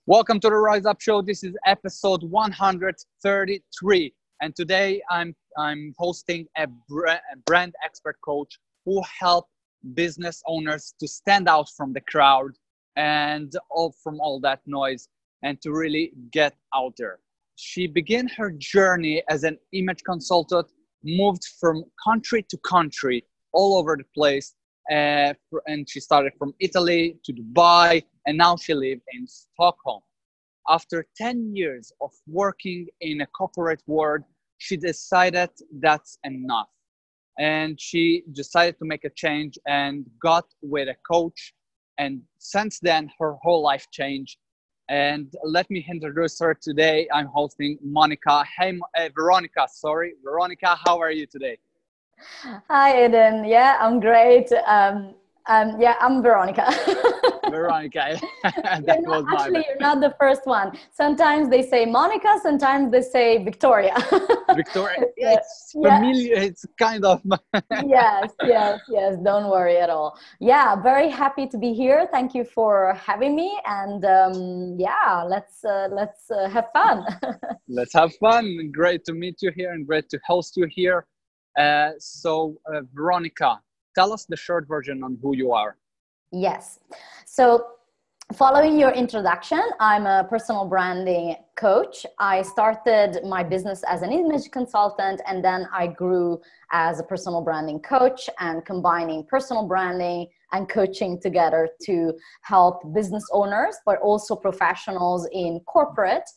Welcome to the Rise Up Show. This is episode 133, and today I'm hosting a brand expert coach who help business owners to stand out from the crowd and from all that noise and to really get out there. She began her journey as an image consultant, moved from country to country all over the place, and she started from Italy to Dubai, and now she lives in Stockholm. After 10 years of working in a corporate world, she decided that's enough. And she decided to make a change and got with a coach. And since then, her whole life changed. And let me introduce her today. I'm hosting Monica. Hey, Veronica, sorry. Veronica, how are you today? Hi, Eden. Yeah, I'm great. Yeah, I'm Veronica. Veronica, that was my actually, you're not the first one. Sometimes they say Monica, sometimes they say Victoria. Victoria, it's familiar. Yeah. It's kind of. yes. Don't worry at all. Yeah, very happy to be here. Thank you for having me. And yeah, let's have fun. Let's have fun. Great to meet you here and great to host you here. Veronica, tell us the short version on who you are. Yes. So following your introduction, I'm a personal branding coach. I started my business as an image consultant, and then I grew as a personal branding coach, and combining personal branding and coaching together to help business owners, but also professionals in corporate,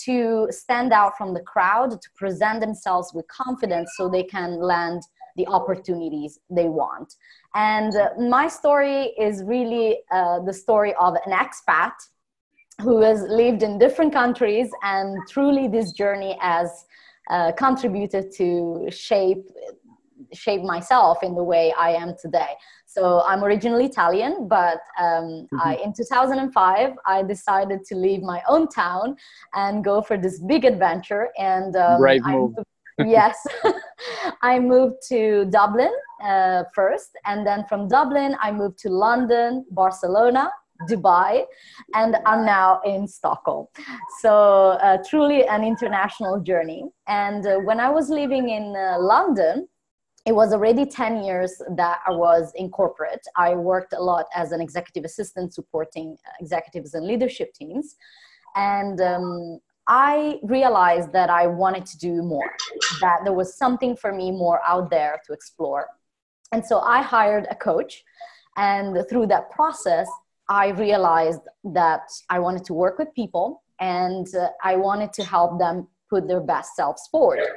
to stand out from the crowd, to present themselves with confidence so they can land the opportunities they want. And my story is really the story of an expat who has lived in different countries, and truly this journey has contributed to shape myself in the way I am today. So I'm originally Italian, but in 2005, I decided to leave my own town and go for this big adventure. And brave move. Yes, I moved to Dublin first, and then from Dublin, I moved to London, Barcelona, Dubai, and I'm now in Stockholm. So truly an international journey. And when I was living in London, it was already 10 years that I was in corporate. I worked a lot as an executive assistant supporting executives and leadership teams. And I realized that I wanted to do more, that there was something for me more out there to explore. And so I hired a coach. And through that process, I realized that I wanted to work with people, and I wanted to help them put their best selves forward.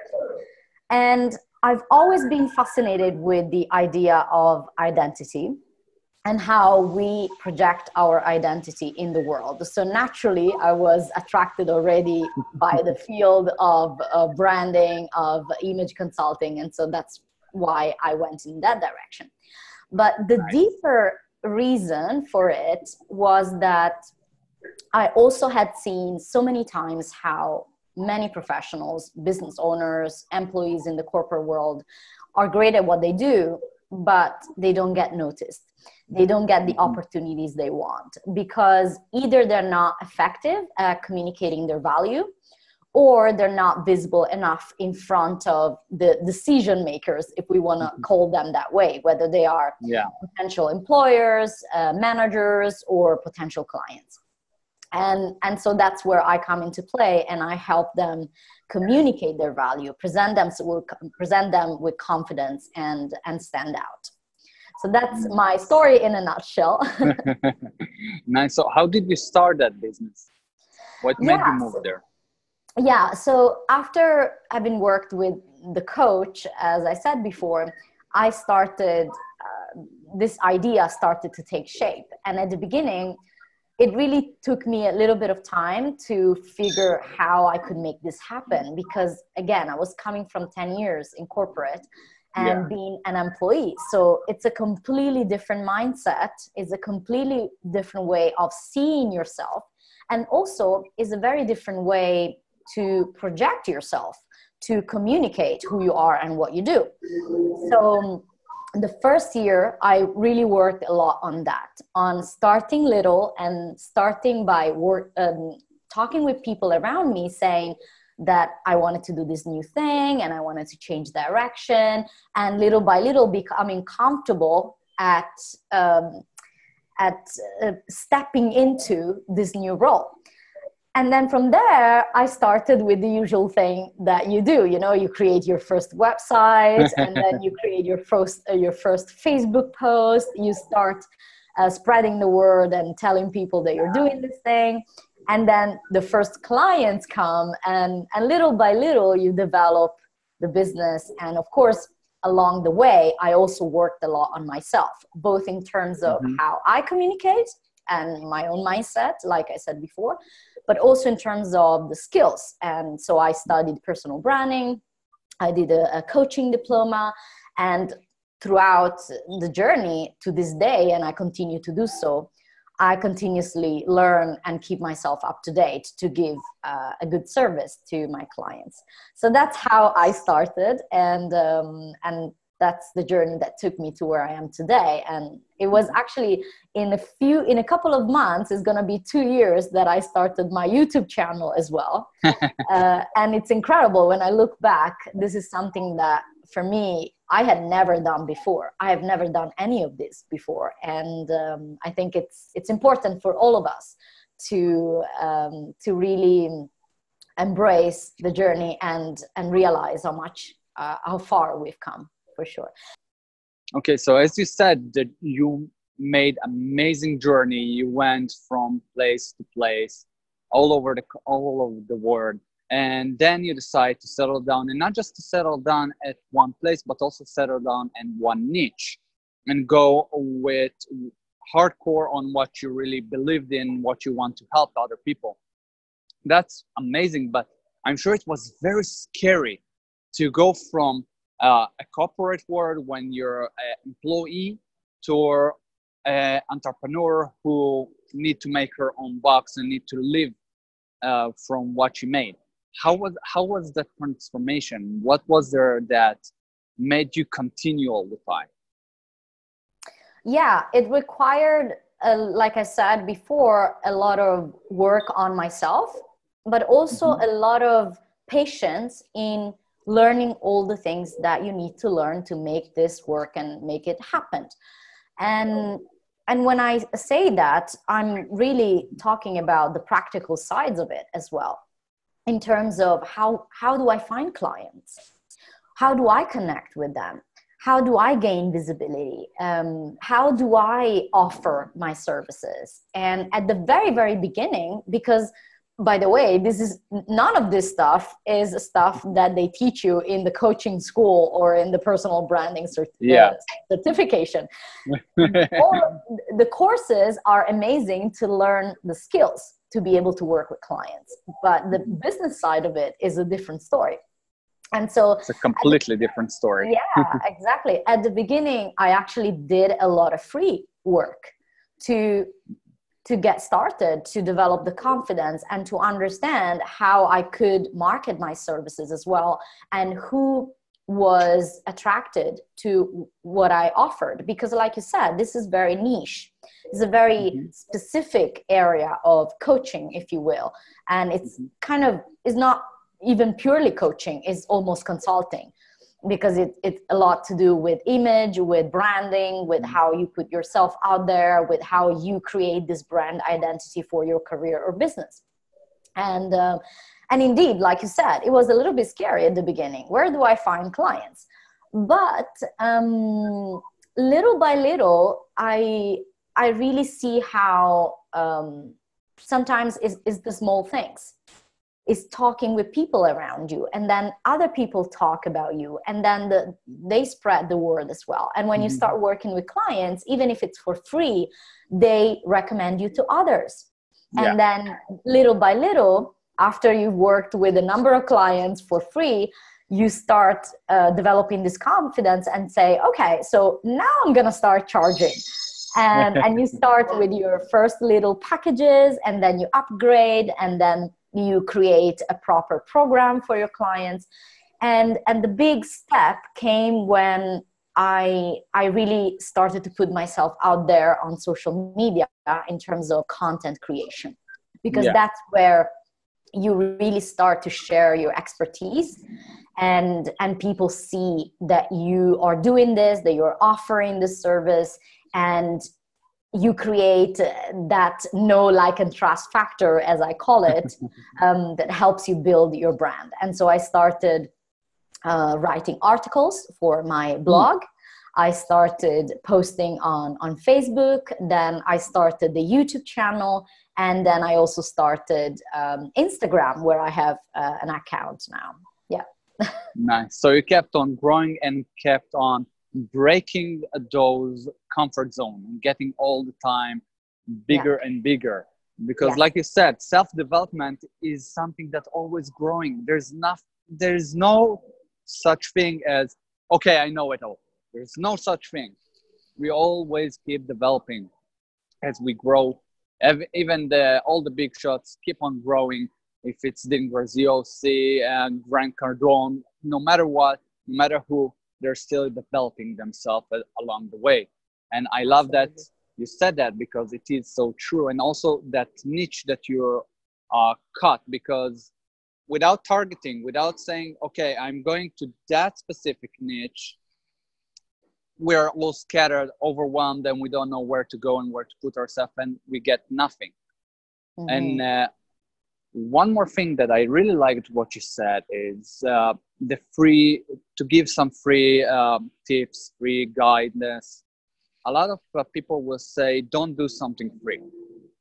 And I've always been fascinated with the idea of identity and how we project our identity in the world. So naturally, I was attracted already by the field of branding, of image consulting. And so that's why I went in that direction. But the deeper reason for it was that I also had seen so many times how many professionals, business owners, employees in the corporate world are great at what they do, but they don't get noticed. They don't get the opportunities they want because either they're not effective at communicating their value, or they're not visible enough in front of the decision makers, if we want to call them that way, whether they are potential employers, managers, or potential clients. And so that's where I come into play, and I help them communicate their value, present them with confidence, and stand out. So that's my story in a nutshell. Nice. So how did you start that business? What made you move there? Yeah. So after having worked with the coach, as I said before, I started, this idea started to take shape. And at the beginning, it really took me a little bit of time to figure how I could make this happen. Because again, I was coming from 10 years in corporate and being an employee. So it's a completely different mindset. It's a completely different way of seeing yourself. And also is a very different way to project yourself, to communicate who you are and what you do. So the first year, I really worked a lot on that, on starting little and starting by talking with people around me, saying that I wanted to do this new thing and I wanted to change direction, and little by little becoming comfortable at stepping into this new role. And then from there, I started with the usual thing that you do. You know, you create your first website, and then you create your first Facebook post. You start spreading the word and telling people that you're doing this thing. And then the first clients come, and little by little, you develop the business. And of course, along the way, I also worked a lot on myself, both in terms of how I communicate and my own mindset, like I said before, but also in terms of the skills. And so I studied personal branding. I did a coaching diploma, and throughout the journey to this day, and I continue to do so, I continuously learn and keep myself up to date to give a good service to my clients. So that's how I started, and that's the journey that took me to where I am today. And it was actually in a couple of months, it's going to be 2 years that I started my YouTube channel as well. And it's incredible when I look back. This is something that for me, I had never done before. I have never done any of this before. And I think it's important for all of us to really embrace the journey and realize how far we've come, for sure. Okay, so as you said, that you made amazing journey. You went from place to place, all over the world, and then you decide to settle down, and not just to settle down at one place, but also settle down in one niche, and go with hardcore on what you really believed in, what you want to help other people. That's amazing, but I'm sure it was very scary to go from a corporate world when you're an employee to an entrepreneur who need to make her own bucks and need to live from what you made. How was that transformation? What was there that made you continue all the time? Yeah, it required, like I said before, a lot of work on myself, but also a lot of patience in learning all the things that you need to learn to make this work and make it happen. And when I say that, I'm really talking about the practical sides of it as well, in terms of how do I find clients? How do I connect with them? How do I gain visibility? How do I offer my services? And at the very, very beginning, because by the way, none of this stuff is stuff that they teach you in the coaching school or in the personal branding certification. All the courses are amazing to learn the skills to be able to work with clients, but the business side of it is a different story. And so it's a completely different story. Yeah, exactly. At the beginning, I actually did a lot of free work to get started, to develop the confidence and to understand how I could market my services as well, and who was attracted to what I offered. Because like you said, this is very niche. It's a very specific area of coaching, if you will. And it's kind of, it's not even purely coaching, it's almost consulting, because it's a lot to do with image, with branding, with how you put yourself out there, with how you create this brand identity for your career or business. And indeed, like you said, it was a little bit scary at the beginning. Where do I find clients? But little by little, I really see how sometimes it's the small things. Is talking with people around you, and then other people talk about you, and then they spread the word as well. And when you start working with clients, even if it's for free, they recommend you to others. And then little by little, after you've worked with a number of clients for free, you start developing this confidence and say, okay, so now I'm gonna start charging. And you start with your first little packages, and then you upgrade, and then you create a proper program for your clients. And the big step came when I really started to put myself out there on social media in terms of content creation, because Yeah. that's where you really start to share your expertise, and people see that you are doing this, that you're offering this service, and you create that know, like, and trust factor, as I call it, that helps you build your brand. And so I started writing articles for my blog. I started posting on Facebook. Then I started the YouTube channel. And then I also started Instagram, where I have an account now. Yeah. Nice. So you kept on growing and kept on breaking those comfort zone and getting all the time bigger and bigger. Because like you said, self-development is something that's always growing. There's no such thing as, okay, I know it all. There's no such thing. We always keep developing as we grow. Even all the big shots keep on growing. If it's Dean Graziosi and Grant Cardone, no matter what, no matter who, they're still developing themselves along the way. And I love that you said that, because it is so true. And also that niche that you're cut, because without targeting, without saying, okay, I'm going to that specific niche, we're all scattered, overwhelmed, and we don't know where to go and where to put ourselves, and we get nothing. And one more thing that I really liked what you said is to give some free tips, free guidance. A lot of people will say, don't do something free.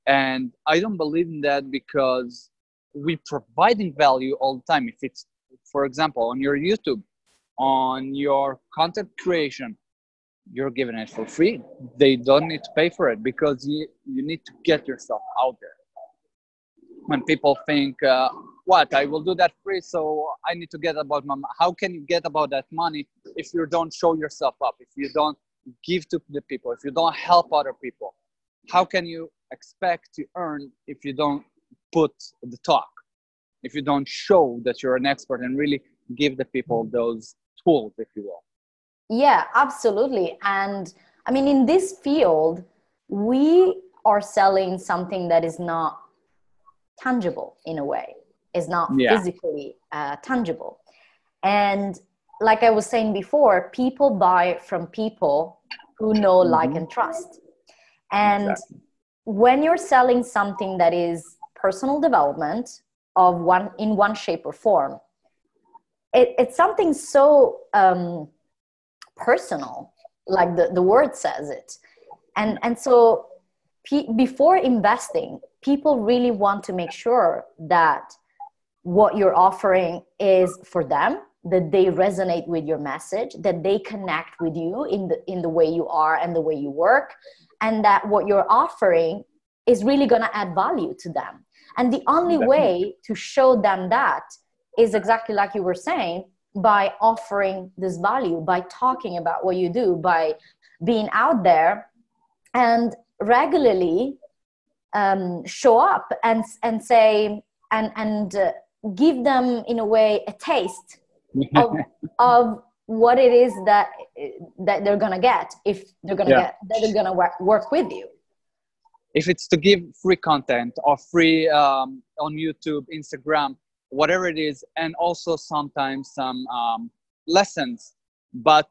And I don't believe in that, because we're providing value all the time. If it's, for example, on your YouTube, on your content creation, you're giving it for free. They don't need to pay for it, because you need to get yourself out there. When people think, what, I will do that free, so I need to get about my, how can you get about that money if you don't show yourself up, if you don't give to the people, if you don't help other people? How can you expect to earn if you don't put the talk, if you don't show that you're an expert and really give the people those tools, if you will? Yeah, absolutely. And I mean, in this field, we are selling something that is not tangible, in a way, is not physically tangible. And like I was saying before, people buy from people who know, like, and trust. And when you're selling something that is personal development in one shape or form, it's something so personal, like the word says it. And so before investing, people really want to make sure that what you're offering is for them, that they resonate with your message, that they connect with you in the way you are and the way you work, and that what you're offering is really going to add value to them. And the only way to show them that is exactly like you were saying, by offering this value, by talking about what you do, by being out there and regularly show up and say, and give them, in a way, a taste of what it is that they're gonna get, if they're gonna get, that they're gonna work with you. If it's to give free content or free on YouTube, Instagram, whatever it is, and also sometimes some lessons, but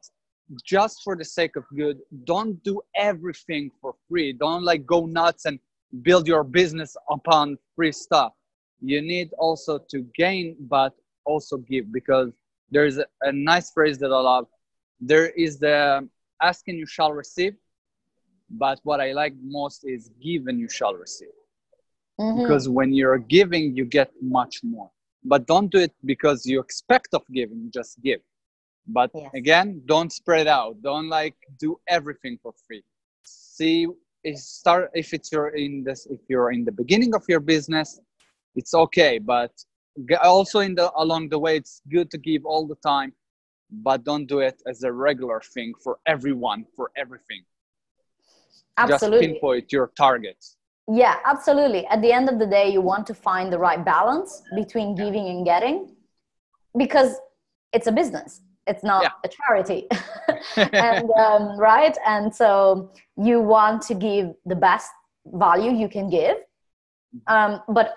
just for the sake of good, don't do everything for free. Don't like go nuts and build your business upon free stuff. You need also to gain, but also give, because there's a nice phrase that I love. There is the ask and you shall receive, but what I like most is give and you shall receive. Because when you're giving, you get much more. But don't do it because you expect of giving, just give. But again, don't spread out. Don't like do everything for free. See, if you're in the beginning of your business, it's okay. But also along the way, it's good to give all the time. But don't do it as a regular thing for everyone, for everything. Absolutely. Just pinpoint your targets. Yeah, absolutely. At the end of the day, you want to find the right balance between giving and getting, because it's a business. It's not a charity. And right. And so you want to give the best value you can give. But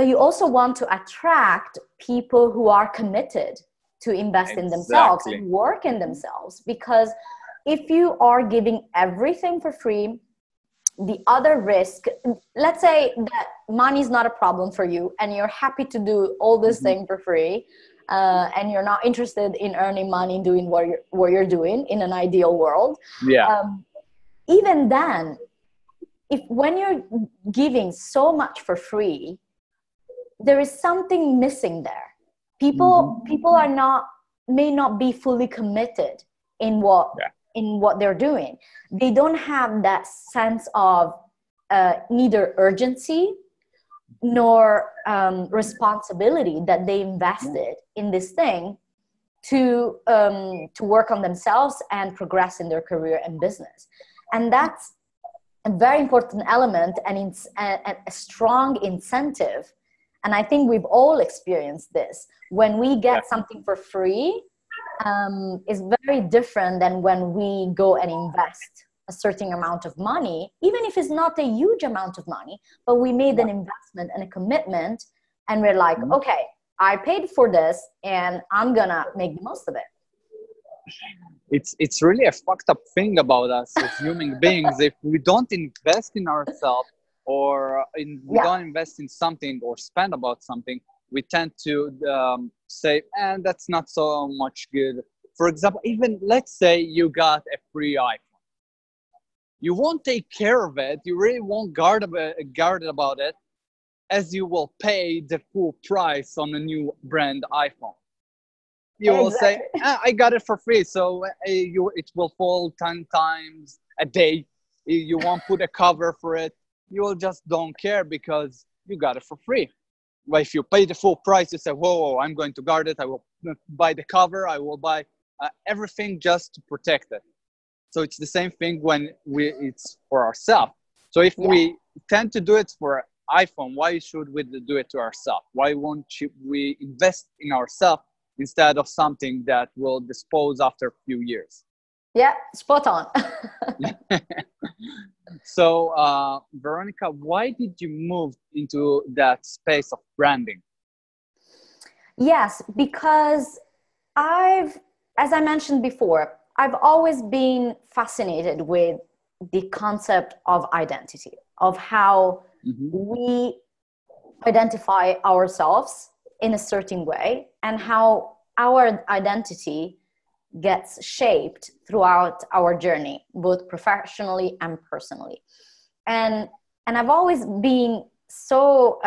you also want to attract people who are committed to invest in themselves and work in themselves. Because if you are giving everything for free, the other risk, let's say that money is not a problem for you and you're happy to do all this thing for free, and you're not interested in earning money doing what you're doing in an ideal world. Even then, when you're giving so much for free, there is something missing there. People may not be fully committed in what they're doing. They don't have that sense of neither urgency nor responsibility that they invested in this thing to work on themselves and progress in their career and business. And that's a very important element, and it's a strong incentive. And I think we've all experienced this. When we get something for free, is very different than when we go and invest a certain amount of money, even if it's not a huge amount of money, but we made an investment and a commitment, and we're like, okay, I paid for this and I'm gonna make the most of it. It's really a fucked up thing about us as human beings. If we don't invest in ourselves, or we don't invest in something or spend about something, we tend to say, and that's not so much good. For example, even let's say you got a free iPhone. You won't take care of it. You really won't guard about it, as you will pay the full price on a new brand iPhone. You will say, I got it for free, so it will fall 10 times a day. You won't put a cover for it. You will just don't care because you got it for free. But if you pay the full price, you say, whoa, I'm going to guard it. I will buy the cover. I will buy everything just to protect it. So it's the same thing when it's for ourselves. So if we tend to do it for iPhone, why should we do it to ourselves? Why won't we invest in ourselves instead of something that will dispose after a few years? Yeah, spot on. So, Veronica, why did you move into that space of branding? Yes, because as I mentioned before, I've always been fascinated with the concept of identity, of how we identify ourselves in a certain way, and how our identity gets shaped throughout our journey, both professionally and personally. And I've always been so,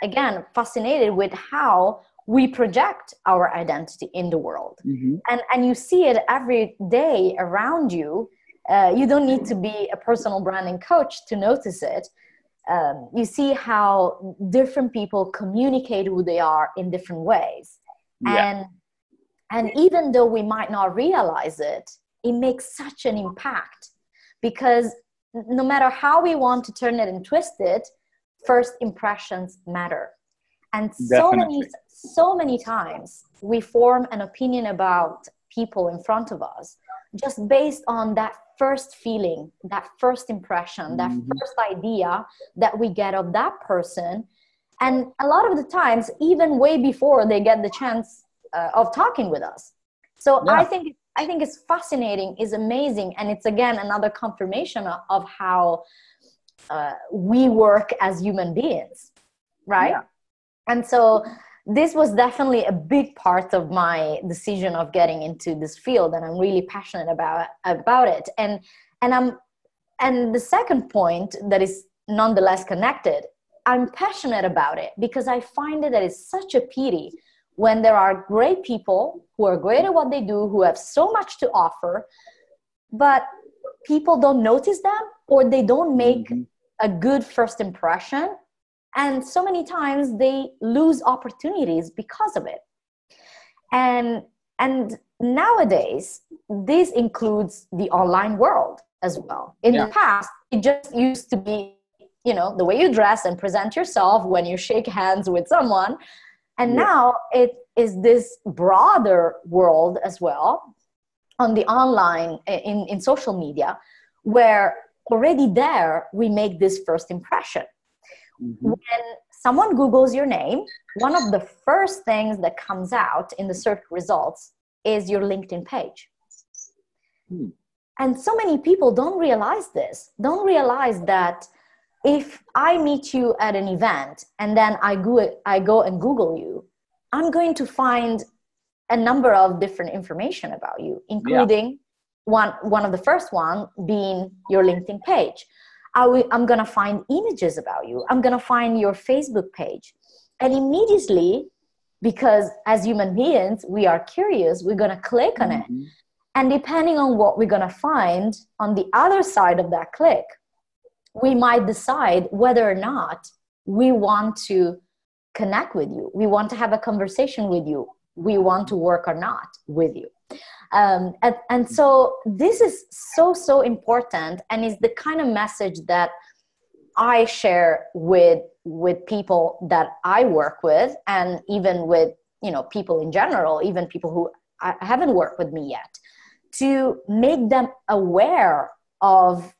again, fascinated with how we project our identity in the world. And you see it every day around you. You don't need to be a personal branding coach to notice it. You see how different people communicate who they are in different ways. And even though we might not realize it, it makes such an impact, because no matter how we want to turn it and twist it, first impressions matter. And so many times we form an opinion about people in front of us just based on that first feeling, that first impression, that first idea that we get of that person. And a lot of the times, even way before they get the chance of talking with us. So I think it's fascinating, it's amazing, and it's again another confirmation of how we work as human beings, right? And so this was definitely a big part of my decision of getting into this field, and I'm really passionate about it. And the second point that is nonetheless connected, I'm passionate about it because I find that it's such a pity when there are great people who are great at what they do, who have so much to offer, but people don't notice them, or they don't make a good first impression. And so many times they lose opportunities because of it. And nowadays, this includes the online world as well. In the past, it just used to be, the way you dress and present yourself when you shake hands with someone. And now is this broader world as well on the online, in social media, where already there we make this first impression. When someone Googles your name, one of the first things that comes out in the search results is your LinkedIn page. And so many people don't realize this, don't realize that if I meet you at an event and then I go and Google you, I'm going to find a number of different information about you, including one of the first one being your LinkedIn page. I'm going to find images about you. I'm going to find your Facebook page. And immediately, because as human beings, we are curious, we're going to click on it. And depending on what we're going to find on the other side of that click, we might decide whether or not we want to connect with you. We want to have a conversation with you. We want to work or not with you. And so this is so important, and is the kind of message that I share with people that I work with, and even with, people in general, even people who haven't worked with me yet, to make them aware of,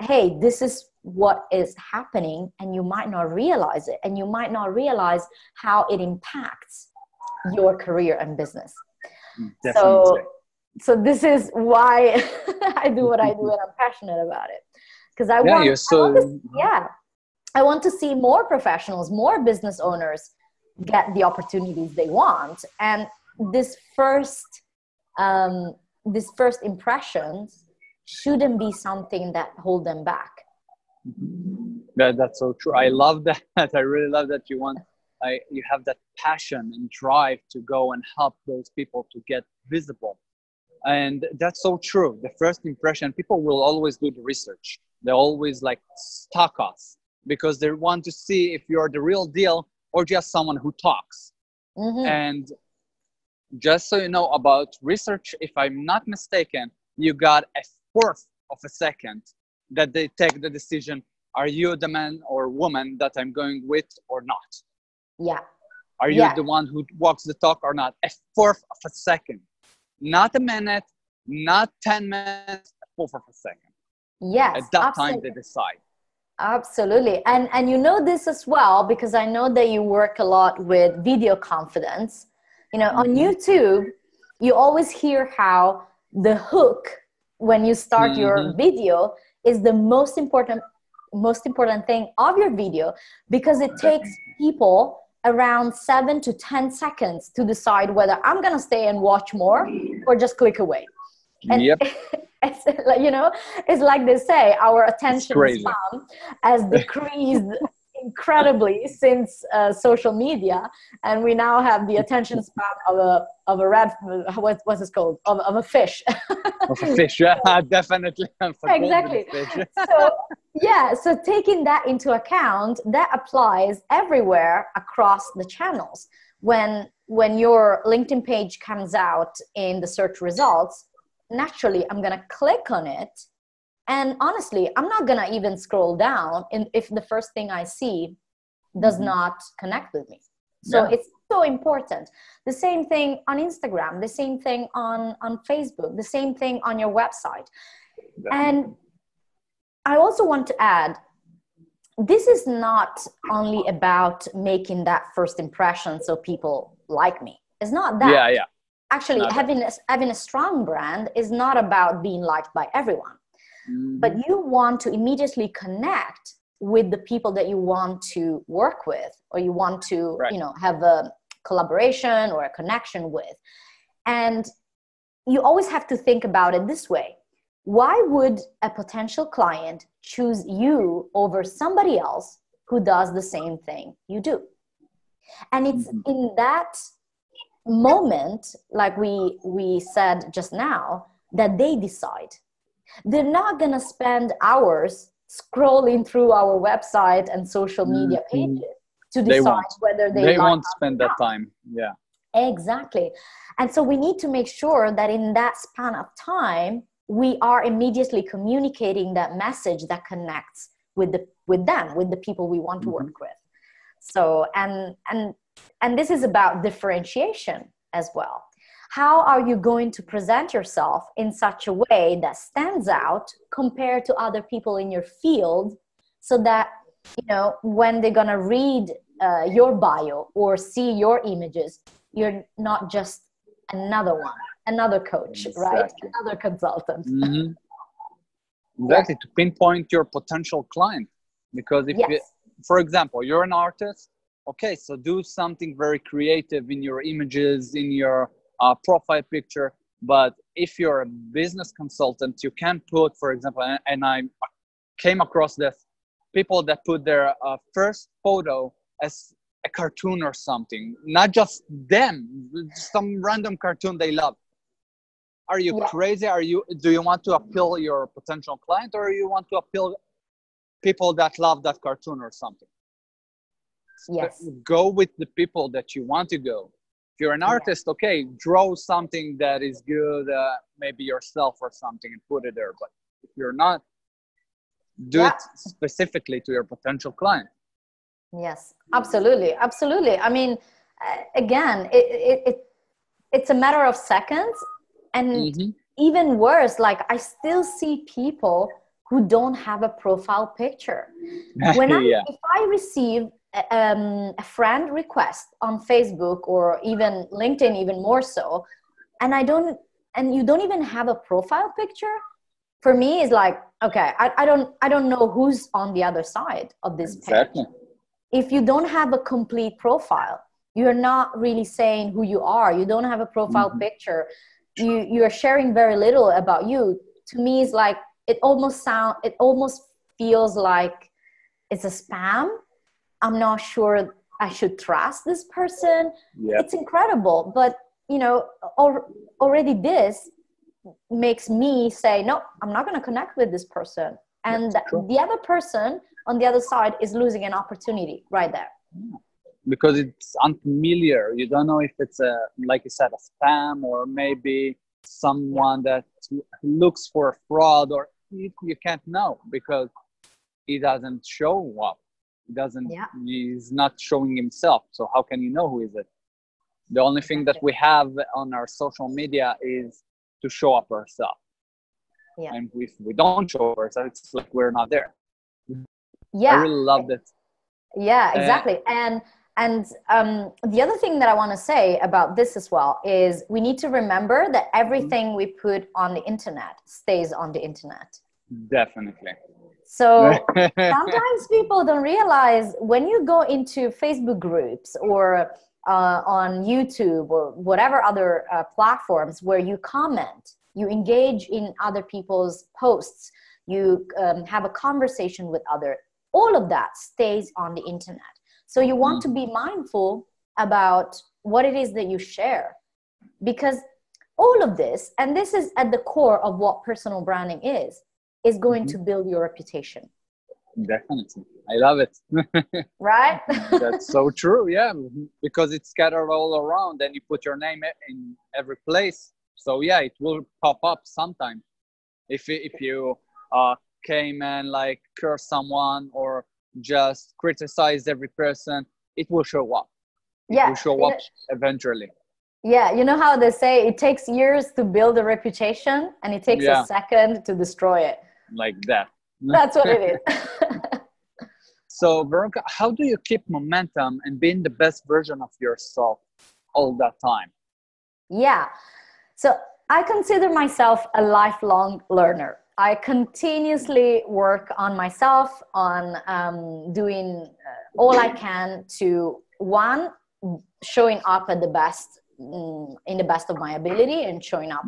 hey, this is what is happening, and you might not realize it, and you might not realize how it impacts your career and business. Definitely. So this is why I do what I do, and I'm passionate about it, because I want to see more professionals, more business owners get the opportunities they want, and this first impressions shouldn't be something that hold them back. That's so true. I love that. I really love that you have that passion and drive to go and help those people to get visible. And that's so true. The first impression, people will always do the research. They always stalk us because they want to see if you're the real deal or just someone who talks. And just so you know about research, if I'm not mistaken, you got a fourth of a second that they take the decision, are you the man or woman that I'm going with or not? Yeah. Are you the one who walks the talk or not? A fourth of a second. Not a minute, not 10 minutes, a fourth of a second. Yes. At that time they decide. Absolutely. And you know this as well, because I know that you work a lot with video confidence. On YouTube, you always hear how the hook when you start your video is the most important thing of your video, because it takes people around 7 to 10 seconds to decide whether I'm going to stay and watch more or just click away. And it's it's like they say, our attention span has decreased incredibly since social media, and we now have the attention span of a rat. What's it called? Of a fish. Of a fish, yeah, definitely. Exactly. So taking that into account, that applies everywhere across the channels. When your LinkedIn page comes out in the search results, naturally I'm gonna click on it. And honestly, I'm not going to even scroll down if the first thing I see does not connect with me. So it's so important. The same thing on Instagram, the same thing on Facebook, the same thing on your website. And I also want to add, this is not only about making that first impression so people like me. It's not that. Actually, having a strong brand is not about being liked by everyone. But you want to immediately connect with the people that you want to work with, or you want to, have a collaboration or a connection with. And you always have to think about it this way. Why would a potential client choose you over somebody else who does the same thing you do? And it's in that moment, like we said just now, that they decide. They're not going to spend hours scrolling through our website and social media pages to decide whether they won't spend that time. Yeah, exactly. And so we need to make sure that in that span of time, we are immediately communicating that message that connects with them, with the people we want to work with. So, and and this is about differentiation as well. How are you going to present yourself in such a way that stands out compared to other people in your field, so that, you know, when they're going to read your bio or see your images, you're not just another one, another coach, right? Another consultant. Exactly, to pinpoint your potential client. Because if you, for example, you're an artist, okay, so do something very creative in your images, in your profile picture. But if you're a business consultant, you can put, for example, and I came across this, people that put their first photo as a cartoon or something, not just them, some random cartoon they love. Are you crazy? Do you want to appeal your potential client, or you want to appeal people that love that cartoon or something? Go with the people that you want to go. If you're an artist, okay, draw something that is good, maybe yourself or something, and put it there. But if you're not, do it specifically to your potential client. Yes, absolutely. Absolutely. I mean, again, it's a matter of seconds. And even worse, like, I still see people who don't have a profile picture. When if I receive a friend request on Facebook or even LinkedIn, even more so, and you don't even have a profile picture, for me is like, okay, I don't know who's on the other side of this page. If you don't have a complete profile, you're not really saying who you are. You don't have a profile picture. You are sharing very little about you. To me, it's like, it almost feels like it's a spam. I'm not sure I should trust this person. It's incredible, but you know, already this makes me say, no, I'm not going to connect with this person. And the other person on the other side is losing an opportunity right there. Because it's unfamiliar. You don't know if it's like you said, a spam, or maybe someone that looks for a fraud, or you can't know because he doesn't show up. He's not showing himself. So how can you know who is it? The only thing that we have on our social media is to show up ourselves. And if we don't show ourselves, it's like we're not there. I really love that. Exactly. And the other thing that I want to say about this as well is we need to remember that everything we put on the internet stays on the internet. Definitely. So sometimes people don't realize, when you go into Facebook groups or on YouTube or whatever other platforms where you comment, you engage in other people's posts, you have a conversation with others, all of that stays on the internet. So you want to be mindful about what it is that you share, because all of this, and this is at the core of what personal branding is going to build your reputation. Definitely. I love it. Right? That's so true. Yeah. Because it's scattered all around and you put your name in every place. So yeah, it will pop up sometime. If you came and like curse someone or just criticize every person, it will show up. It will show up eventually. Yeah, you know how they say it takes years to build a reputation and it takes a second to destroy it. Like that. That's what it is. So Veronica, how do you keep momentum and being the best version of yourself all that time? Yeah, so I consider myself a lifelong learner. I continuously work on myself, on doing all I can to, one, showing up at the best, in the best of my ability and showing up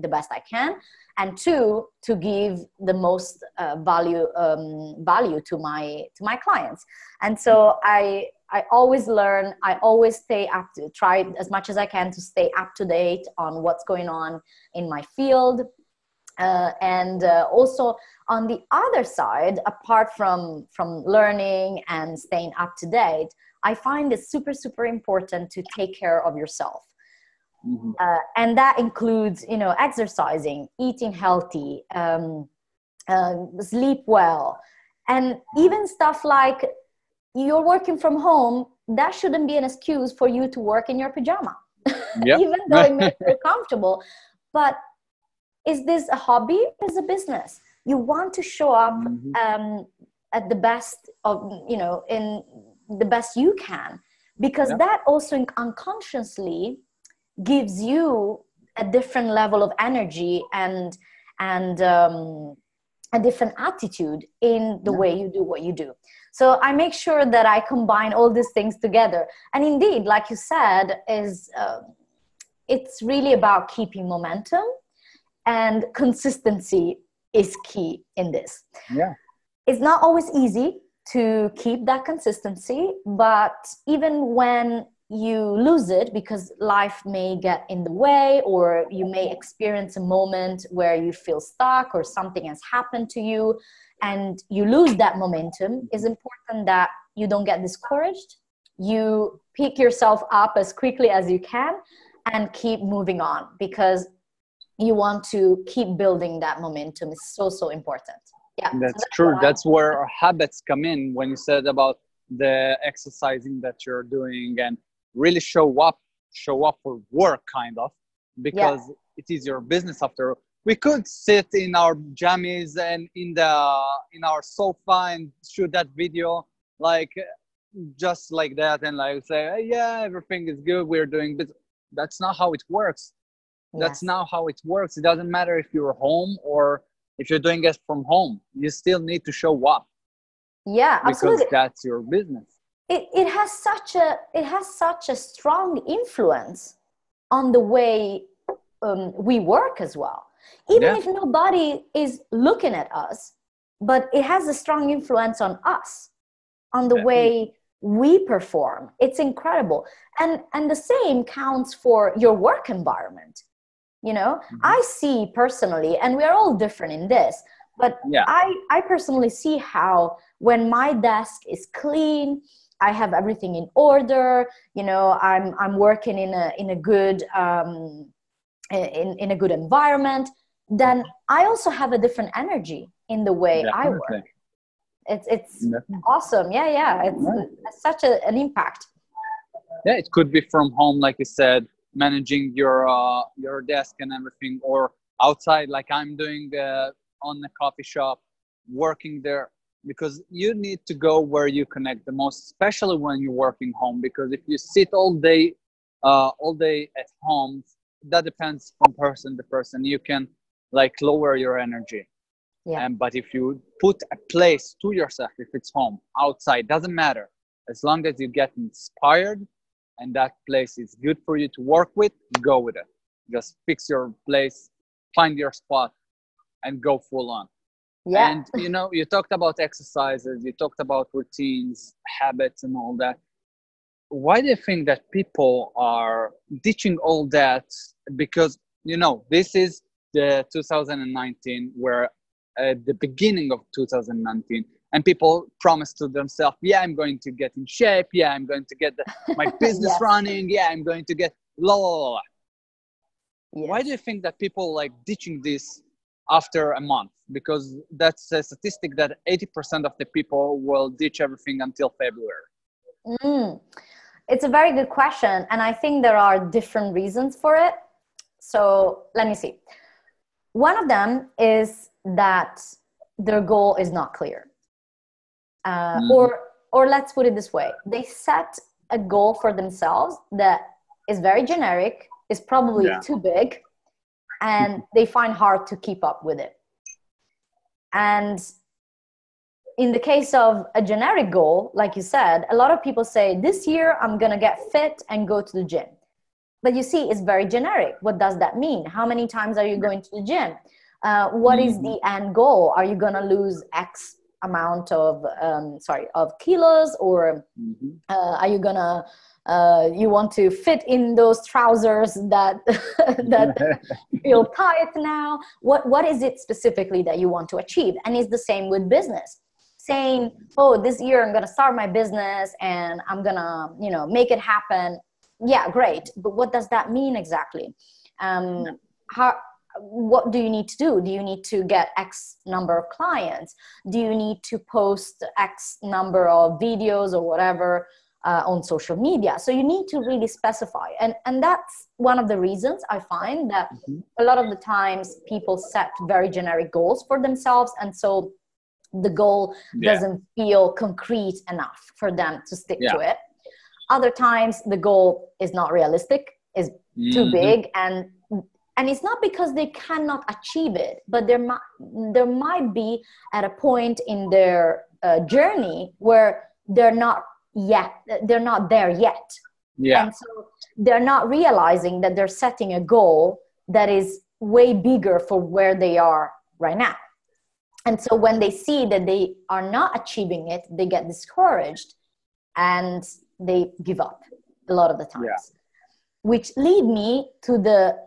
the best I can, and two, to give the most value to my clients. And so I always learn. I always try as much as I can to stay up to date on what's going on in my field. And also on the other side, apart from learning and staying up to date, I find it super, super important to take care of yourself. And that includes, exercising, eating healthy, sleep well, and even stuff like you're working from home, that shouldn't be an excuse for you to work in your pajama. Yep. Even though it makes you comfortable. But is this a hobby or is it a business? You want to show up at the best of, you know, in the best you can, because that also unconsciously gives you a different level of energy and a different attitude in the way you do what you do. So I make sure that I combine all these things together. And indeed, like you said, is it's really about keeping momentum, and consistency is key in this. Yeah. It's not always easy to keep that consistency, but even when you lose it because life may get in the way, or you may experience a moment where you feel stuck or something has happened to you and you lose that momentum, it's important that you don't get discouraged. You pick yourself up as quickly as you can and keep moving on, because you want to keep building that momentum. It's so, so important. Yeah, that's true. That's where our habits come in, when you said about the exercising that you're doing, and really show up for work, kind of, because it is your business. After, we could sit in our jammies and in our sofa and shoot that video like just like that, and like say, hey, yeah, everything is good, we're doing business. That's not how it works. That's not how it works. It doesn't matter if you're home or if you're doing it from home. You still need to show up. Yeah, absolutely. Because that's your business. It has such a strong influence on the way we work as well. Even if nobody is looking at us, but it has a strong influence on us, on the way we perform. It's incredible. And the same counts for your work environment. You know, I see personally, and we're all different in this, but I personally see how when my desk is clean, I have everything in order, you know, I'm working in a good in a good environment, then I also have a different energy in the way I work. It's awesome. It's such an impact. Yeah, it could be from home, like you said, managing your desk and everything, or outside like I'm doing on the coffee shop, working there, because you need to go where you connect the most, especially when you're working home. Because if you sit all day at home, that depends from person to person, you can like lower your energy. But if you put a place to yourself, if it's home, outside, doesn't matter, as long as you get inspired and that place is good for you to work with, go with it. Just fix your place, find your spot, and go full on. And you know, you talked about exercises, you talked about routines, habits, and all that. Why do you think that people are ditching all that? Because, you know, this is the 2019, where at the beginning of 2019, and people promise to themselves, yeah, I'm going to get in shape, yeah, I'm going to get my business running, yeah, I'm going to get la la la. Why do you think that people like ditching this after a month? Because that's a statistic that 80% of the people will ditch everything until February. It's a very good question, and I think there are different reasons for it. So let me see. One of them is that their goal is not clear. Or let's put it this way. They set a goal for themselves that is very generic, is probably too big, and they find hard to keep up with it. And in the case of a generic goal, like you said, a lot of people say, this year I'm going to get fit and go to the gym. But you see, it's very generic. What does that mean? How many times are you going to the gym? What is the end goal? Are you going to lose X amount of kilos, or are you gonna you want to fit in those trousers that that feel tight now? What is it specifically that you want to achieve? And it's the same with business. Saying, oh, this year I'm gonna start my business and I'm gonna, you know, make it happen. Yeah, great, but what does that mean exactly? what do you need to do? Do you need to get X number of clients? Do you need to post X number of videos or whatever on social media? So you need to really specify. And that's one of the reasons I find that a lot of the times people set very generic goals for themselves. And so the goal doesn't feel concrete enough for them to stick to it. Other times the goal is not realistic, is too big, and it's not because they cannot achieve it, but there might be at a point in their journey where they're not there yet. And so they're not realizing that they're setting a goal that is way bigger for where they are right now. And so when they see that they are not achieving it, they get discouraged and they give up a lot of the times. Which lead me to the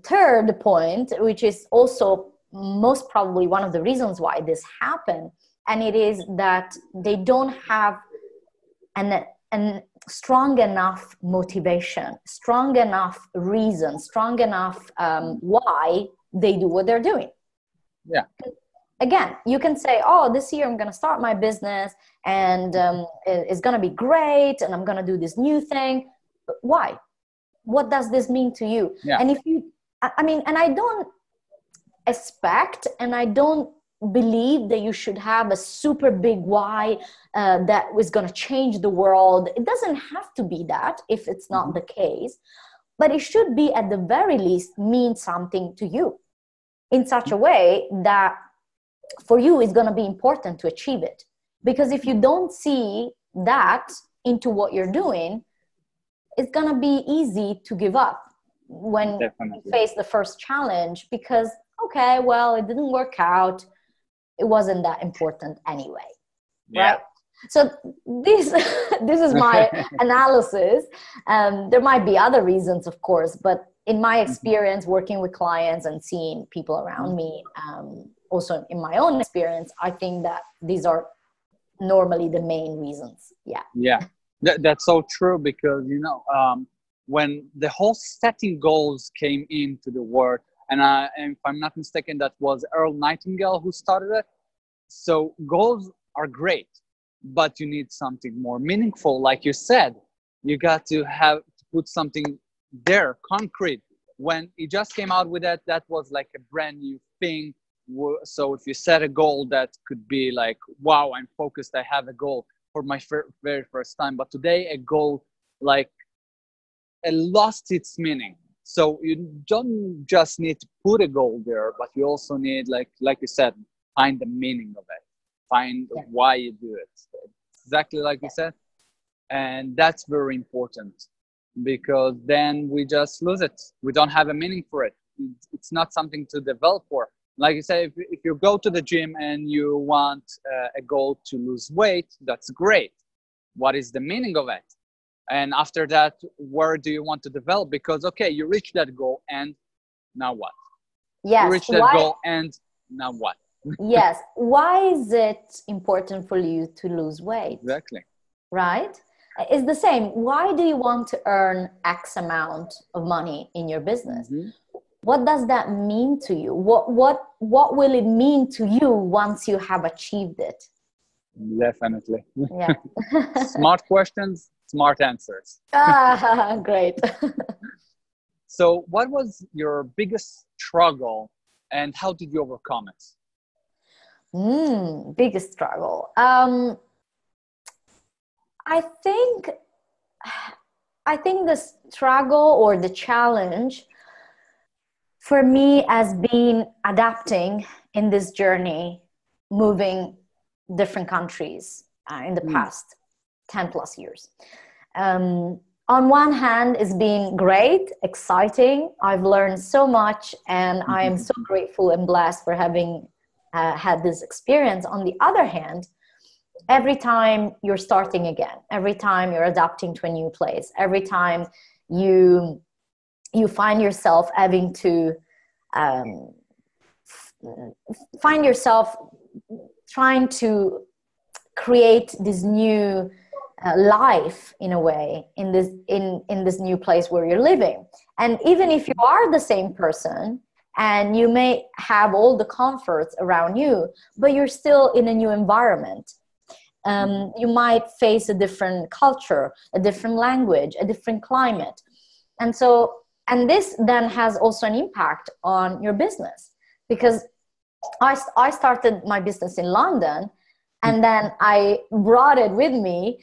third point, which is also most probably one of the reasons why this happened. And it is that they don't have an strong enough motivation, strong enough reason, strong enough why they do what they're doing. Again, you can say, oh, this year I'm going to start my business and it's going to be great and I'm going to do this new thing. But why? What does this mean to you? And if you, I mean, and I don't expect and I don't believe that you should have a super big why that was going to change the world. It doesn't have to be that if it's not the case, but it should be at the very least mean something to you in such a way that for you it's going to be important to achieve it. Because if you don't see that into what you're doing, it's going to be easy to give up when you face the first challenge because, okay, well, it didn't work out. It wasn't that important anyway, right? So this is my analysis. There might be other reasons, of course, but in my experience working with clients and seeing people around me, also in my own experience, I think that these are normally the main reasons. That's so true because, you know, when the whole setting goals came into the world, and if I'm not mistaken, that was Earl Nightingale who started it. So goals are great, but you need something more meaningful. Like you said, you got to put something there, concrete. When he just came out with that was like a brand new thing. So if you set a goal that could be like, wow, I'm focused, I have a goal for my very first time. But today a goal like it lost its meaning. So you don't just need to put a goal there, but you also need, like you said, find the meaning of it, find why you do it. Exactly like you said. And that's very important because then we just lose it. We don't have a meaning for it. It's not something to develop for. Like you say, if you go to the gym and you want a goal to lose weight, that's great. What is the meaning of it? And after that, where do you want to develop? Because, okay, you reach that goal and now what? Yes. You reach that goal and now what? Yes. Why is it important for you to lose weight? Exactly. Right? It's the same. Why do you want to earn X amount of money in your business? What does that mean to you? What will it mean to you once you have achieved it? Definitely. Yeah. Smart questions, smart answers. Great. So what was your biggest struggle and how did you overcome it? Biggest struggle. I think the struggle or the challenge for me has been adapting in this journey, moving different countries in the past 10 plus years. On one hand, it's been great, exciting. I've learned so much and I am so grateful and blessed for having had this experience. On the other hand, every time you're starting again, every time you're adapting to a new place, every time you find yourself having to find yourself trying to create this new life in a way in this new place where you're living. And even if you are the same person, and you may have all the comforts around you, but you're still in a new environment. You might face a different culture, a different language, a different climate. And this then has also an impact on your business, because I started my business in London, and then I brought it with me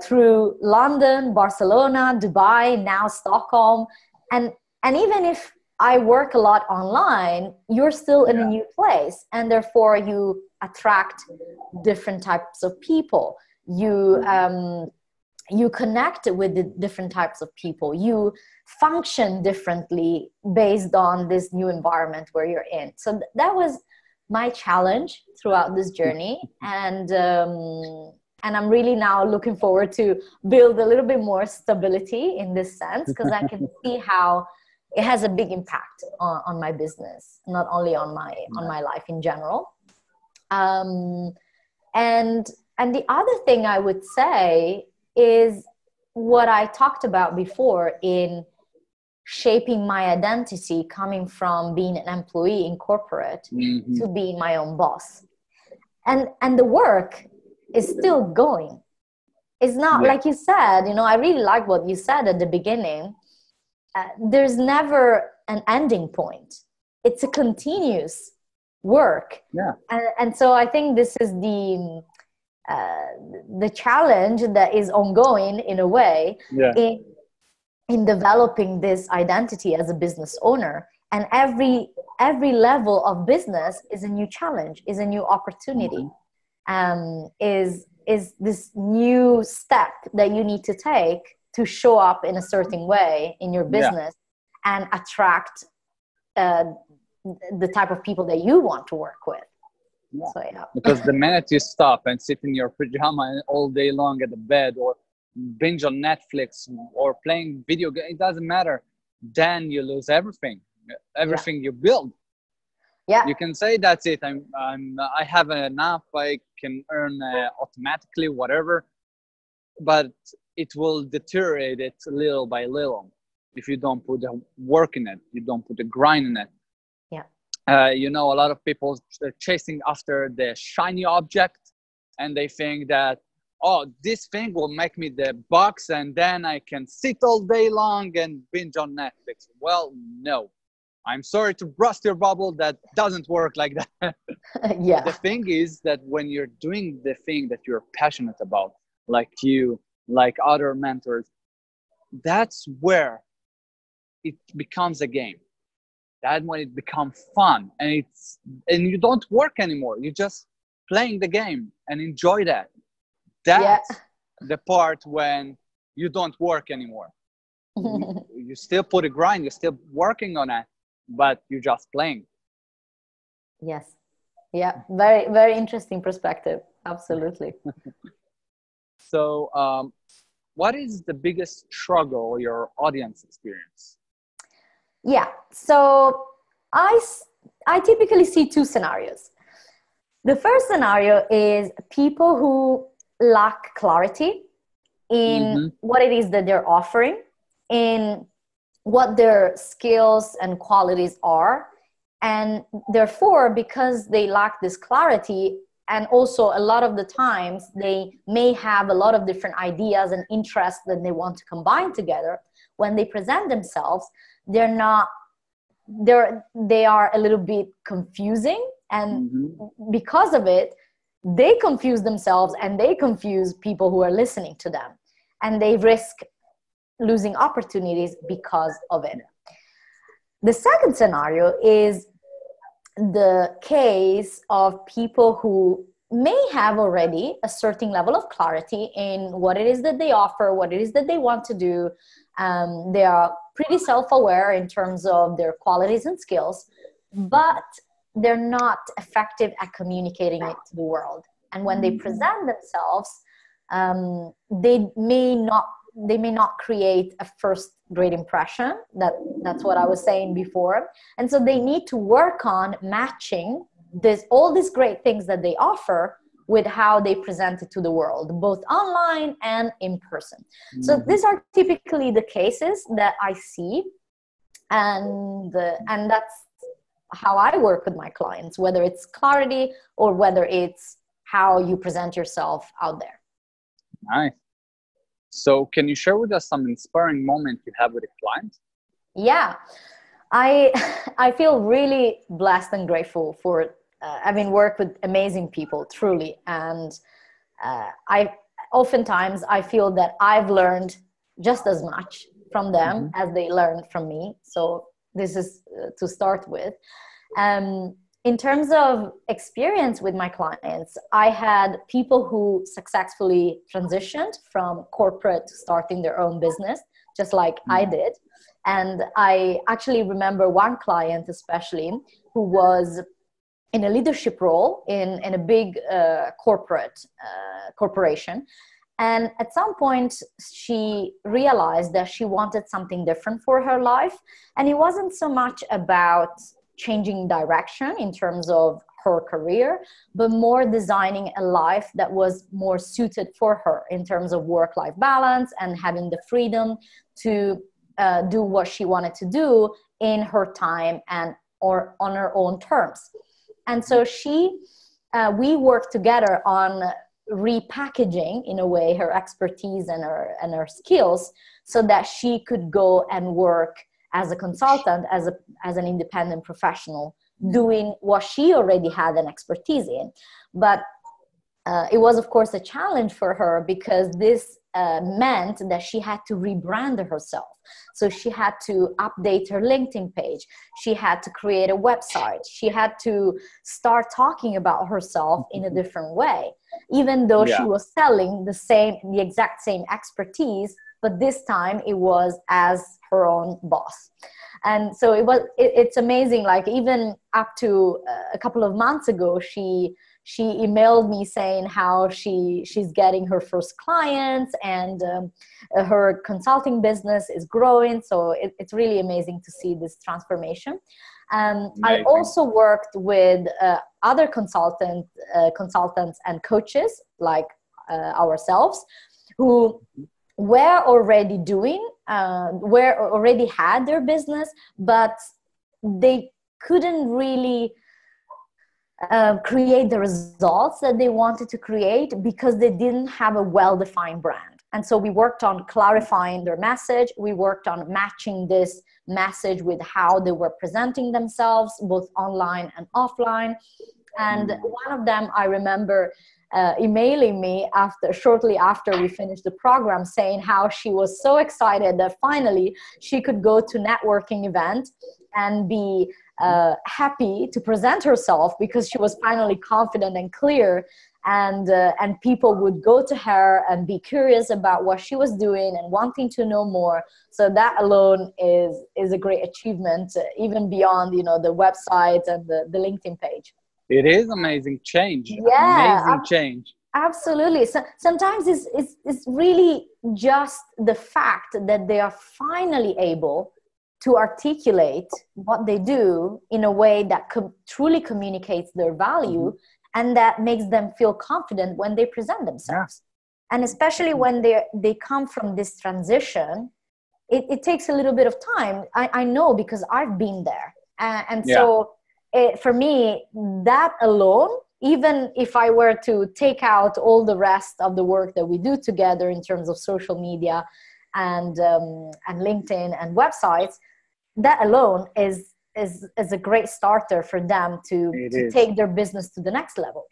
through London, Barcelona, Dubai, now Stockholm. And even if I work a lot online, you're still in a new place, and therefore you attract different types of people. You connect with the different types of people. You function differently based on this new environment where you're in. So that was my challenge throughout this journey. And I'm really now looking forward to build a little bit more stability in this sense, because I can see how it has a big impact on my business, not only on my life in general. And the other thing I would say is what I talked about before in shaping my identity, coming from being an employee in corporate to being my own boss. And the work is still going. It's not like you said, I really like what you said at the beginning. There's never an ending point. It's a continuous work. And so I think this is the challenge that is ongoing in a way in developing this identity as a business owner. And every level of business is a new challenge, is a new opportunity, is this new step that you need to take to show up in a certain way in your business and attract the type of people that you want to work with. So, because the minute you stop and sit in your pajama all day long at the bed, or binge on Netflix, or playing video games, it doesn't matter. Then you lose everything you build. You can say that's it. I have enough. I can earn automatically, whatever, but it will deteriorate it little by little if you don't put the work in it. You don't put the grind in it. A lot of people are chasing after the shiny object, and they think that, this thing will make me the bucks, and then I can sit all day long and binge on Netflix. Well, no. I'm sorry to burst your bubble. That doesn't work like that. The thing is that when you're doing the thing that you're passionate about, like you, like other mentors, that's where it becomes a game. That's when it becomes fun, and you don't work anymore. You're just playing the game and enjoy that. That's the part when you don't work anymore. You still put a grind, you're still working on it, but you're just playing. Yes. Yeah. Very, very interesting perspective. Absolutely. So, what is the biggest struggle your audience experience? Yeah. So I typically see two scenarios. The first scenario is people who lack clarity in what it is that they're offering, in what their skills and qualities are. And therefore, because they lack this clarity, and also a lot of the times they may have a lot of different ideas and interests that they want to combine together, when they present themselves, they are a little bit confusing. And because of it, they confuse themselves and they confuse people who are listening to them. And they risk losing opportunities because of it. The second scenario is the case of people who may have already a certain level of clarity in what it is that they offer, what it is that they want to do. They are pretty self-aware in terms of their qualities and skills, but they're not effective at communicating it to the world. And when they present themselves, they may not create a first great impression. That's what I was saying before. And so they need to work on matching all these great things that they offer with how they present it to the world, both online and in person. So these are typically the cases that I see. And that's how I work with my clients, whether it's clarity or whether it's how you present yourself out there. Nice. So can you share with us some inspiring moment you have with a client? Yeah, I feel really blessed and grateful for having worked with amazing people, truly. And oftentimes I feel that I've learned just as much from them as they learned from me. So this is to start with. In terms of experience with my clients, I had people who successfully transitioned from corporate to starting their own business, just like I did. And I actually remember one client especially who was in a leadership role in a big corporation. And at some point, she realized that she wanted something different for her life. And it wasn't so much about changing direction in terms of her career, but more designing a life that was more suited for her in terms of work-life balance and having the freedom to do what she wanted to do in her time and or on her own terms. And so we worked together on repackaging in a way her expertise and her skills so that she could go and work as a consultant, as an independent professional, doing what she already had an expertise in. But it was, of course, a challenge for her because this meant that she had to rebrand herself. So she had to update her LinkedIn page. She had to create a website. She had to start talking about herself in a different way, even though she was selling the exact same expertise, but this time it was as her own boss. And so it's amazing. Like even up to a couple of months ago, she emailed me saying how she's getting her first clients and her consulting business is growing. So it's really amazing to see this transformation. I also worked with other consultants and coaches like ourselves who were already already had their business, but they couldn't really create the results that they wanted to create because they didn't have a well-defined brand. And so we worked on clarifying their message. We worked on matching this message with how they were presenting themselves, both online and offline. And one of them, I remember emailing me shortly after we finished the program, saying how she was so excited that finally she could go to networking event and be happy to present herself because she was finally confident and clear, and people would go to her and be curious about what she was doing and wanting to know more. So that alone is a great achievement, even beyond the website and the LinkedIn page. It is amazing change. Yeah, amazing change. Absolutely. So sometimes it's really just the fact that they are finally able to articulate what they do in a way that truly communicates their value and that makes them feel confident when they present themselves. Yeah. And especially when they come from this transition, it takes a little bit of time. I know because I've been there. So for me, that alone, even if I were to take out all the rest of the work that we do together in terms of social media and LinkedIn and websites, that alone is a great starter for them to take their business to the next level.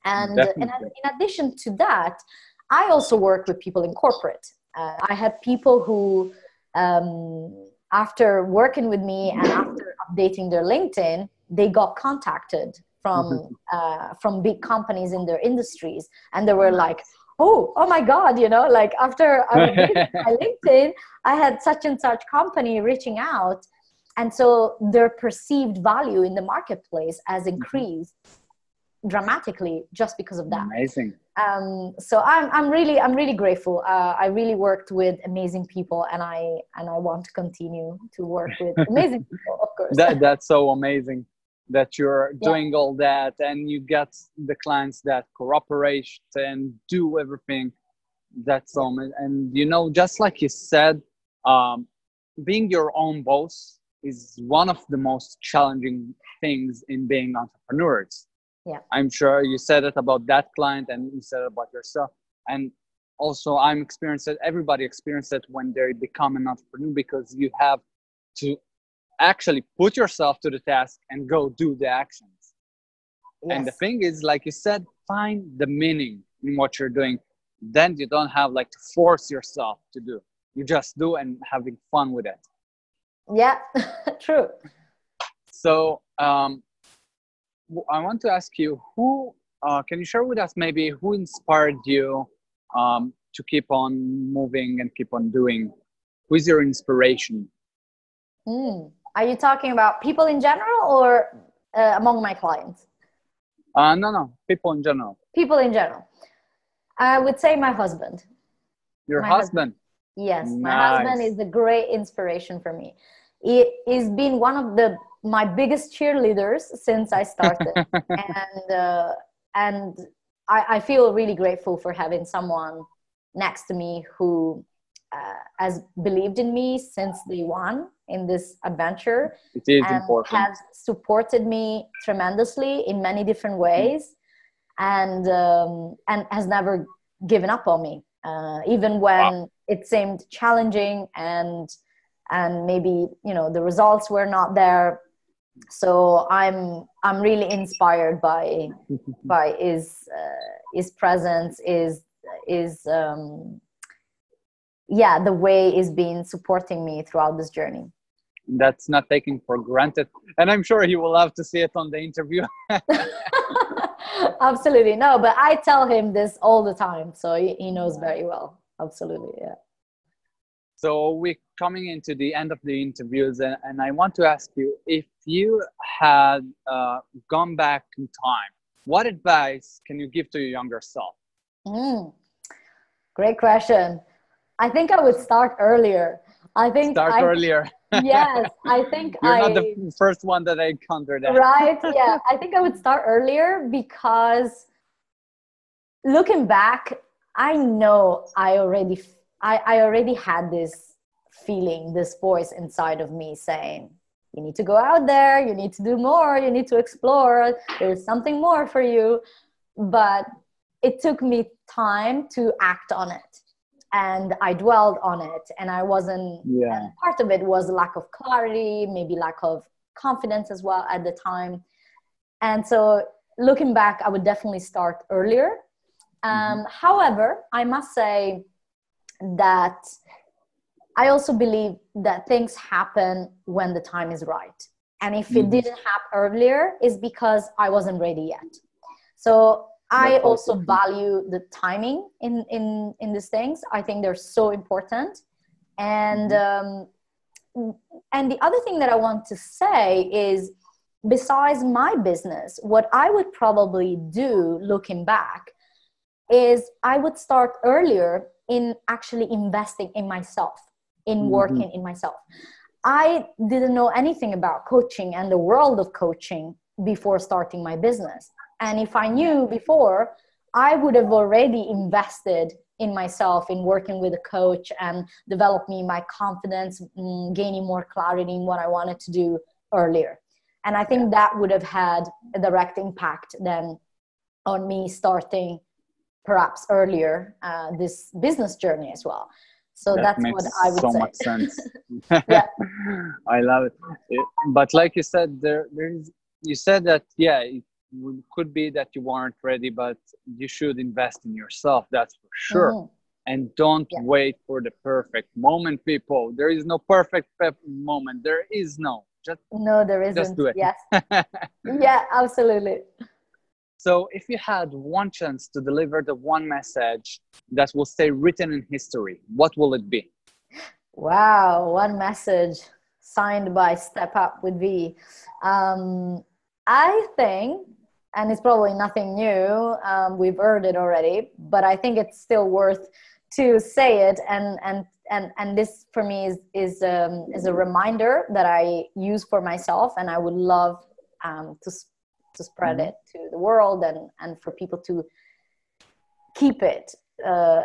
And in addition to that, I also work with people in corporate. I had people who, after working with me and after updating their LinkedIn, they got contacted from big companies in their industries, and they were like, oh my God, like after I updated my LinkedIn, I had such and such company reaching out. And so their perceived value in the marketplace has increased dramatically just because of that. Amazing. So I'm really grateful. I really worked with amazing people, and I want to continue to work with amazing people, of course. That's so amazing that you're doing all that and you get the clients that cooperate and do everything. That's so amazing. And just like you said, being your own boss is one of the most challenging things in being entrepreneurs. Yeah. I'm sure you said it about that client and you said it about yourself. And also I'm experienced it, everybody experienced it when they become an entrepreneur, because you have to actually put yourself to the task and go do the actions. Yes. And the thing is, like you said, find the meaning in what you're doing. Then you don't have like to force yourself to do. You just do and having fun with it. Yeah, true. So I want to ask you, who can you share with us maybe who inspired you to keep on moving and keep on doing? Who is your inspiration? Are you talking about people in general or among my clients? No, people in general. People in general. I would say my husband. Your husband? Yes, Nice. my husband is a great inspiration for me. He has been one of my biggest cheerleaders since I started, and I feel really grateful for having someone next to me who has believed in me since day one in this adventure. It is and important. Has supported me tremendously in many different ways, and has never given up on me, even when it seemed challenging and maybe the results were not there. So I'm really inspired by his presence, the way he's been supporting me throughout this journey. That's not taken for granted, and I'm sure he will love to see it on the interview. Absolutely. No, but I tell him this all the time, so he knows very well. Absolutely. Yeah. So we're coming into the end of the interviews, and I want to ask you, if you had gone back in time, what advice can you give to your younger self? Great question. I think I would start earlier. Earlier. Yes, I think you're not the first one that I encountered. Right? Yeah, I think I would start earlier, because looking back, I know I already had this feeling, this voice inside of me saying, you need to go out there, you need to do more, you need to explore, there's something more for you. But it took me time to act on it. And I dwelled on it, and I wasn't, and part of it was lack of clarity, maybe lack of confidence as well at the time. And so looking back, I would definitely start earlier. However, I must say that I also believe that things happen when the time is right. And if it didn't happen earlier, it's because I wasn't ready yet. So I also value the timing in these things. I think they're so important. And the other thing that I want to say is, besides my business, what I would probably do looking back is I would start earlier in actually investing in myself, in working in myself. I didn't know anything about coaching and the world of coaching before starting my business. And if I knew before, I would have already invested in myself, in working with a coach, and developing my confidence, gaining more clarity in what I wanted to do earlier. And I think that would have had a direct impact then on me starting perhaps earlier this business journey as well. So that's what I would say. So much sense. Yeah. I love it. But like you said, you said that, it could be that you weren't ready, but you should invest in yourself. That's for sure. And don't wait for the perfect moment, people. There is no perfect moment. There is no. There isn't. Just do it. Yes. Yeah, absolutely. So if you had one chance to deliver the one message that will stay written in history, what will it be? Wow, one message signed by Step Up with V. I think, and it's probably nothing new, we've heard it already, but I think it's still worth to say it. And this for me is a reminder that I use for myself, and I would love to spread it to the world and for people to keep it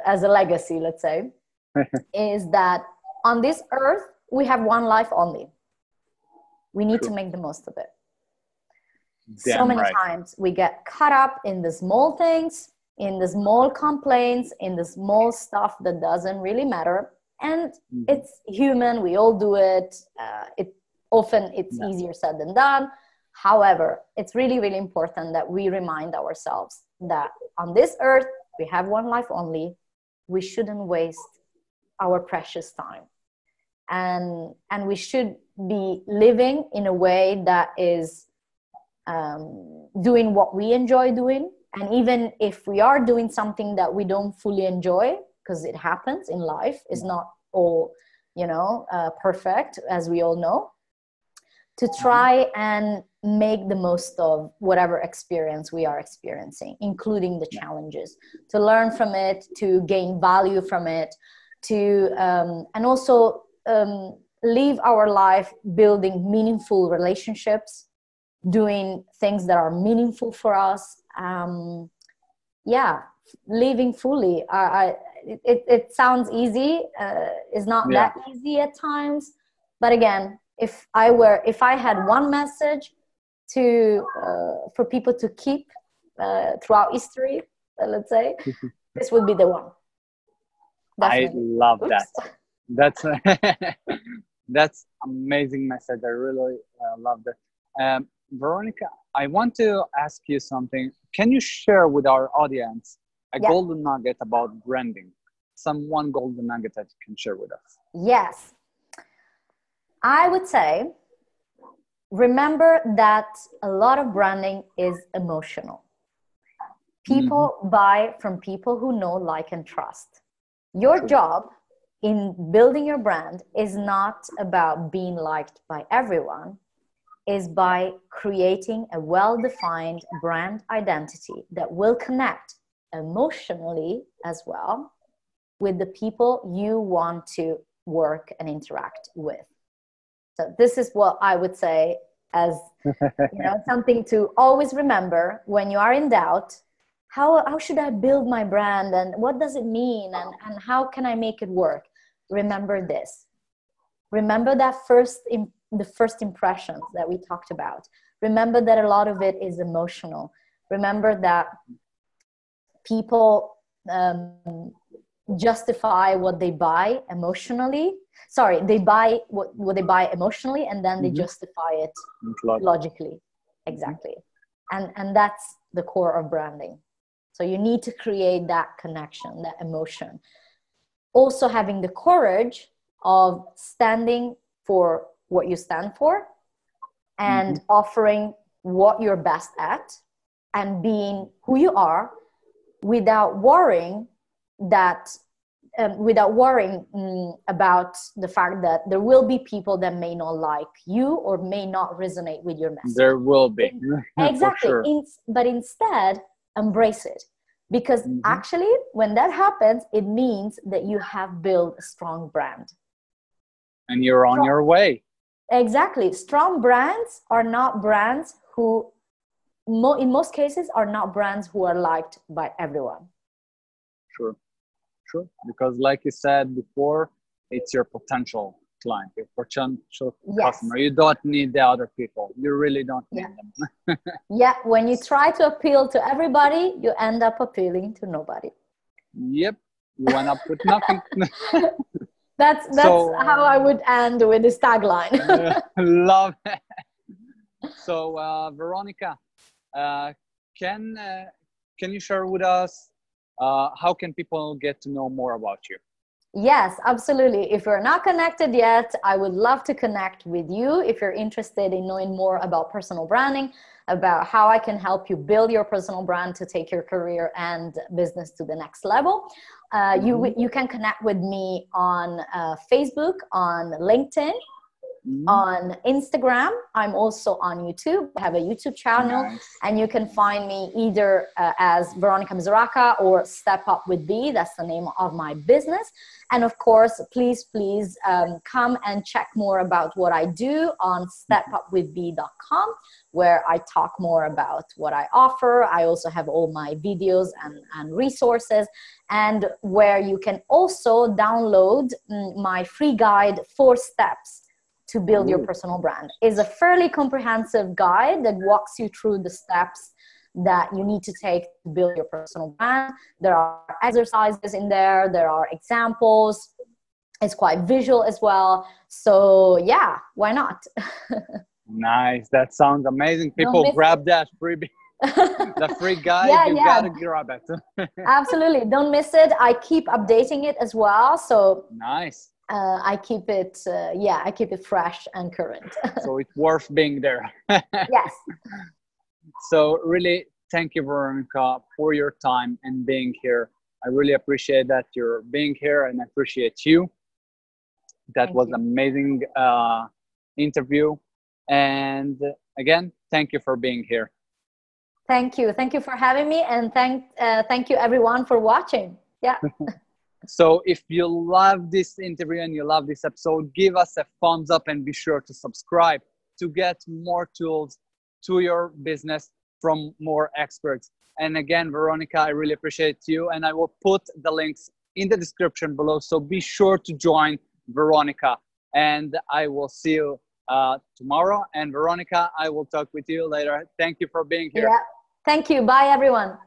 as a legacy, let's say, is that on this earth, we have one life only. We need to make the most of it. So Damn many right. times we get caught up in the small things, in the small complaints, in the small stuff that doesn't really matter. And it's human. We all do it. It's Yeah. easier said than done. However, it's really, really important that we remind ourselves that on this earth, we have one life only. We shouldn't waste our precious time. And we should be living in a way that is doing what we enjoy doing. And even if we are doing something that we don't fully enjoy, because it happens in life, it's not all, perfect, as we all know, to try and make the most of whatever experience we are experiencing, including the challenges, to learn from it, to gain value from it, to and also live our life building meaningful relationships, doing things that are meaningful for us. Living fully. It sounds easy. It's not that easy at times, but again, if I had one message to for people to keep throughout history, let's say, this would be the one. Definitely. I love that. That's that's amazing message. I really love that. Veronica, I want to ask you something. Can you share with our audience a golden nugget about branding? One golden nugget that you can share with us. Yes. I would say, remember that a lot of branding is emotional. People buy from people who know, like, and trust. Your job in building your brand is not about being liked by everyone, is by creating a well-defined brand identity that will connect emotionally as well with the people you want to work and interact with. So this is what I would say as something to always remember when you are in doubt. How should I build my brand, and what does it mean, and how can I make it work? Remember this. Remember that the first impressions that we talked about. Remember that a lot of it is emotional. Remember that people justify what they buy emotionally. Sorry, they buy what they buy emotionally, and then they justify it logically. Exactly. And that's the core of branding. So you need to create that connection, that emotion. Also having the courage of standing for what you stand for, and offering what you're best at, and being who you are without worrying about the fact that there will be people that may not like you or may not resonate with your message. There will be. Exactly. For sure. But instead, embrace it. Because actually, when that happens, it means that you have built a strong brand. And you're on your way. Exactly. Strong brands are not brands who, in most cases, are not brands who are liked by everyone. Sure. Because like you said before, it's your potential client, your potential customer. You don't need the other people. You really don't need them. When you try to appeal to everybody, you end up appealing to nobody. Yep. You end up with nothing. That's how I would end with this tagline. Love it. So, Veronica, can you share with us how can people get to know more about you? Yes, absolutely. If you're not connected yet, I would love to connect with you. If you're interested in knowing more about personal branding, about how I can help you build your personal brand to take your career and business to the next level, you can connect with me on Facebook, on LinkedIn, on Instagram. I'm also on YouTube. I have a YouTube channel, and you can find me either as Veronica Mesuraca or Step Up with B. That's the name of my business. And of course, please come and check more about what I do on stepupwithb.com, where I talk more about what I offer. I also have all my videos and resources, and where you can also download my free guide, 4 steps to build your personal brand. It's a fairly comprehensive guide that walks you through the steps that you need to take to build your personal brand. There are exercises in there. There are examples. It's quite visual as well. So yeah, why not? Nice. That sounds amazing. People grab that freebie. The free guide, you gotta grab it. Absolutely. Don't miss it. I keep updating it as well. So nice. I keep it, I keep it fresh and current. So it's worth being there. Yes. So really, thank you, Veronica, for your time and being here. I really appreciate that you're being here, and I appreciate you. That was amazing interview. And again, thank you for being here. Thank you. Thank you for having me, and thank you everyone for watching. Yeah. So if you love this interview and you love this episode, give us a thumbs up and be sure to subscribe to get more tools to your business from more experts. And again, Veronica, I really appreciate you, and I will put the links in the description below. So be sure to join Veronica, and I will see you tomorrow. And Veronica, I will talk with you later. Thank you for being here. Yeah. Thank you. Bye, everyone.